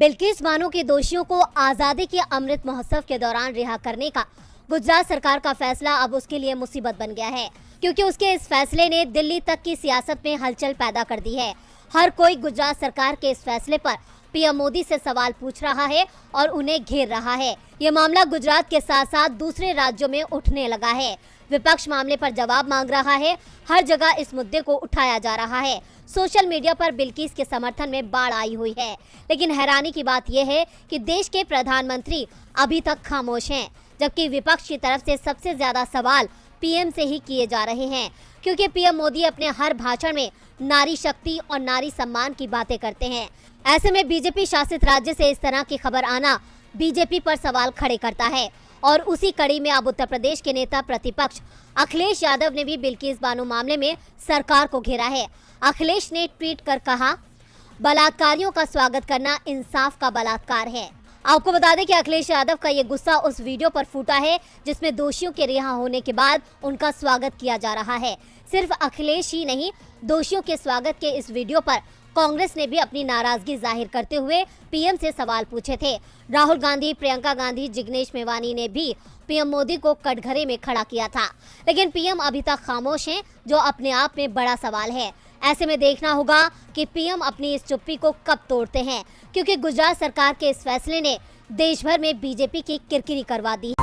बिल्किस बानो के दोषियों को आजादी के अमृत महोत्सव के दौरान रिहा करने का गुजरात सरकार का फैसला अब उसके लिए मुसीबत बन गया है, क्योंकि उसके इस फैसले ने दिल्ली तक की सियासत में हलचल पैदा कर दी है। हर कोई गुजरात सरकार के इस फैसले पर पीएम मोदी से सवाल पूछ रहा है और उन्हें घेर रहा है। ये मामला गुजरात के साथ साथ दूसरे राज्यों में उठने लगा है। विपक्ष मामले पर जवाब मांग रहा है। हर जगह इस मुद्दे को उठाया जा रहा है। सोशल मीडिया पर बिल्किस के समर्थन में बाढ़ आई हुई है। लेकिन हैरानी की बात यह है कि देश के प्रधानमंत्री अभी तक खामोश हैं, जबकि विपक्ष की तरफ से सबसे ज्यादा सवाल पीएम से ही किए जा रहे हैं, क्योंकि पीएम मोदी अपने हर भाषण में नारी शक्ति और नारी सम्मान की बातें करते हैं। ऐसे में बीजेपी शासित राज्य से इस तरह की खबर आना बीजेपी पर सवाल खड़े करता है। और उसी कड़ी में अब उत्तर प्रदेश के नेता प्रतिपक्ष अखिलेश यादव ने भी बिल्किस बानो मामले में सरकार को घेरा है। अखिलेश ने ट्वीट कर कहा, बलात्कारियों का स्वागत करना इंसाफ का बलात्कार है। आपको बता दें कि अखिलेश यादव का ये गुस्सा उस वीडियो पर फूटा है जिसमें दोषियों के रिहा होने के बाद उनका स्वागत किया जा रहा है। सिर्फ अखिलेश ही नहीं, दोषियों के स्वागत के इस वीडियो पर कांग्रेस ने भी अपनी नाराजगी जाहिर करते हुए पीएम से सवाल पूछे थे। राहुल गांधी, प्रियंका गांधी, जिग्नेश मेवानी ने भी पीएम मोदी को कटघरे में खड़ा किया था। लेकिन पीएम अभी तक खामोश हैं, जो अपने आप में बड़ा सवाल है। ऐसे में देखना होगा कि पीएम अपनी इस चुप्पी को कब तोड़ते हैं, क्योंकि गुजरात सरकार के इस फैसले ने देश भर में बीजेपी की किरकिरी करवा दी।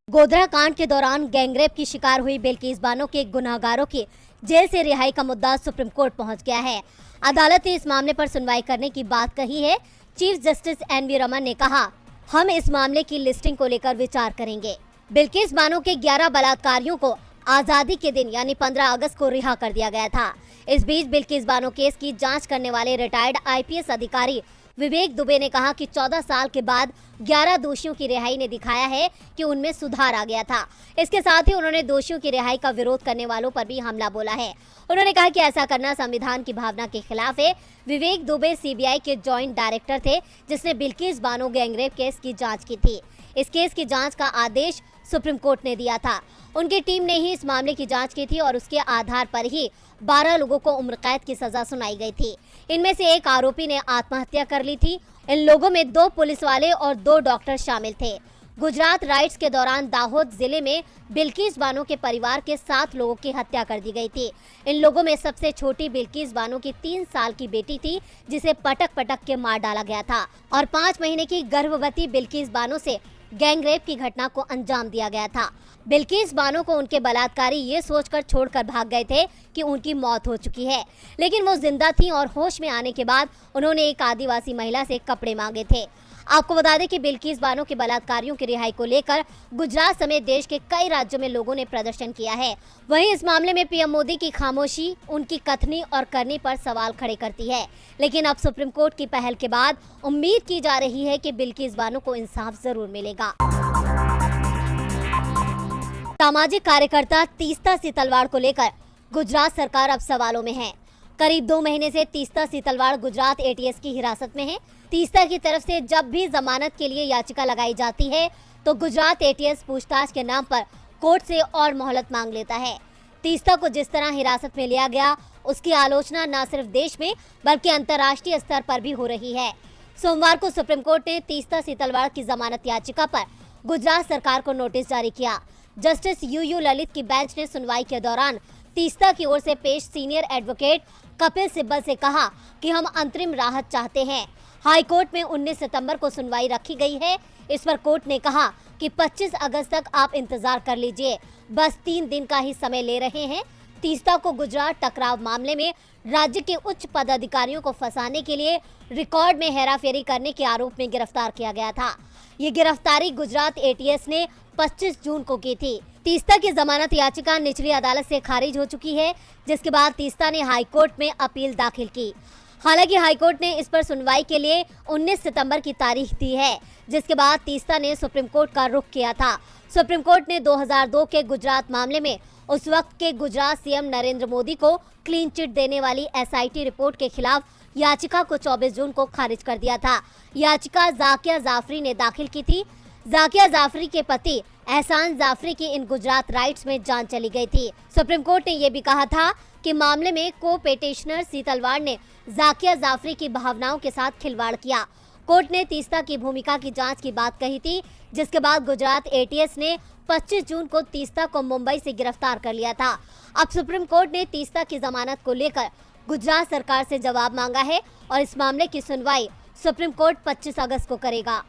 गोधरा कांड के दौरान गैंगरेप की शिकार हुई बिल्किस बानो के गुनाहगारों की जेल से रिहाई का मुद्दा सुप्रीम कोर्ट पहुंच गया है। अदालत ने इस मामले पर सुनवाई करने की बात कही है। चीफ जस्टिस एनवी रमन ने कहा, हम इस मामले की लिस्टिंग को लेकर विचार करेंगे। बिल्किस बानो के 11 बलात्कारियों को आजादी के दिन यानी 15 अगस्त को रिहा कर दिया गया था। इस बीच बिल्किस बानो केस की जांच करने वाले रिटायर्ड आईपीएस अधिकारी विवेक दुबे ने कहा कि 14 साल के बाद 11 दोषियों की रिहाई ने दिखाया है कि उनमें सुधार आ गया था। इसके साथ ही उन्होंने दोषियों की रिहाई का विरोध करने वालों पर भी हमला बोला है। उन्होंने कहा कि ऐसा करना संविधान की भावना के खिलाफ है। विवेक दुबे सीबीआई के जॉइंट डायरेक्टर थे, जिसने बिल्किस बानो गैंगरेप केस की जाँच की थी। इस केस की जाँच का आदेश सुप्रीम कोर्ट ने दिया था। उनकी टीम ने ही इस मामले की जांच की थी और उसके आधार पर ही 12 लोगों को उम्र कैद की सजा सुनाई गई थी। इनमें से एक आरोपी ने आत्महत्या कर ली थी। इन लोगों में 2 पुलिस वाले और 2 डॉक्टर शामिल थे। गुजरात राइट्स के दौरान दाहोद जिले में बिल्किस बानो के परिवार के 7 लोगों की हत्या कर दी गई थी। इन लोगों में सबसे छोटी बिल्किस बानो की 3 साल की बेटी थी, जिसे पटक पटक के मार डाला गया था, और 5 महीने की गर्भवती बिल्किस बानो से गैंगरेप की घटना को अंजाम दिया गया था। बिल्किस बानो को उनके बलात्कारी ये सोचकर छोड़कर भाग गए थे कि उनकी मौत हो चुकी है, लेकिन वो जिंदा थीं और होश में आने के बाद उन्होंने एक आदिवासी महिला से कपड़े मांगे थे। आपको बता दें कि बिल्किस बानो के बलात्कारियों की रिहाई को लेकर गुजरात समेत देश के कई राज्यों में लोगों ने प्रदर्शन किया है। वहीं इस मामले में पीएम मोदी की खामोशी उनकी कथनी और करनी पर सवाल खड़े करती है। लेकिन अब सुप्रीम कोर्ट की पहल के बाद उम्मीद की जा रही है कि बिल्किस बानो को इंसाफ जरूर मिलेगा। सामाजिक कार्यकर्ता तीस्ता सीतलवाड़ को लेकर गुजरात सरकार अब सवालों में है। करीब 2 महीने से तीस्ता सीतलवाड़ गुजरात एटीएस की हिरासत में है। तीस्ता की तरफ से जब भी जमानत के लिए याचिका लगाई जाती है तो गुजरात एटीएस पूछताछ के नाम पर कोर्ट से और मोहलत मांग लेता है। तीस्ता को जिस तरह हिरासत में लिया गया, उसकी आलोचना न सिर्फ देश में बल्कि अंतर्राष्ट्रीय स्तर पर भी हो रही है। सोमवार को सुप्रीम कोर्ट ने तीस्ता सीतलवाड़ की जमानत याचिका पर गुजरात सरकार को नोटिस जारी किया। जस्टिस यूयू ललित की बेंच ने सुनवाई के दौरान तीस्ता की ओर से पेश सीनियर एडवोकेट कपिल सिब्बल से कहा कि हम अंतरिम राहत चाहते हैं। हाई कोर्ट में 19 सितंबर को सुनवाई रखी गई है। इस पर कोर्ट ने कहा कि 25 अगस्त तक आप इंतजार कर लीजिए, बस 3 दिन का ही समय ले रहे हैं। तीस्ता को गुजरात टकराव मामले में राज्य के उच्च पदाधिकारियों को फंसाने के लिए रिकॉर्ड में हेराफेरी करने के आरोप में गिरफ्तार किया गया था। ये गिरफ्तारी गुजरात एटीएस ने 25 जून को की थी। तीस्ता की जमानत याचिका निचली अदालत से खारिज हो चुकी है, जिसके बाद तीस्ता ने हाईकोर्ट में अपील दाखिल की। हालांकि हाईकोर्ट ने इस पर सुनवाई के लिए 19 सितंबर की तारीख दी है, जिसके बाद तीस्ता ने सुप्रीम कोर्ट का रुख किया था। सुप्रीम कोर्ट ने 2002 के गुजरात मामले में उस वक्त के गुजरात सीएम नरेंद्र मोदी को क्लीन चिट देने वाली एसआईटी रिपोर्ट के खिलाफ याचिका को 24 जून को खारिज कर दिया था। याचिका जाकिया जाफरी ने दाखिल की थी। जाकिया जाफरी के पति एहसान जाफरी की इन गुजरात राइट्स में जान चली गई थी। सुप्रीम कोर्ट ने यह भी कहा था कि मामले में को पेटिशनर सीतलवाड़ ने जाकिया जाफरी की भावनाओं के साथ खिलवाड़ किया। कोर्ट ने तीस्ता की भूमिका की जांच की बात कही थी, जिसके बाद गुजरात एटीएस ने 25 जून को तीस्ता को मुंबई से गिरफ्तार कर लिया था। अब सुप्रीम कोर्ट ने तीस्ता की जमानत को लेकर गुजरात सरकार से जवाब मांगा है और इस मामले की सुनवाई सुप्रीम कोर्ट 25 अगस्त को करेगा।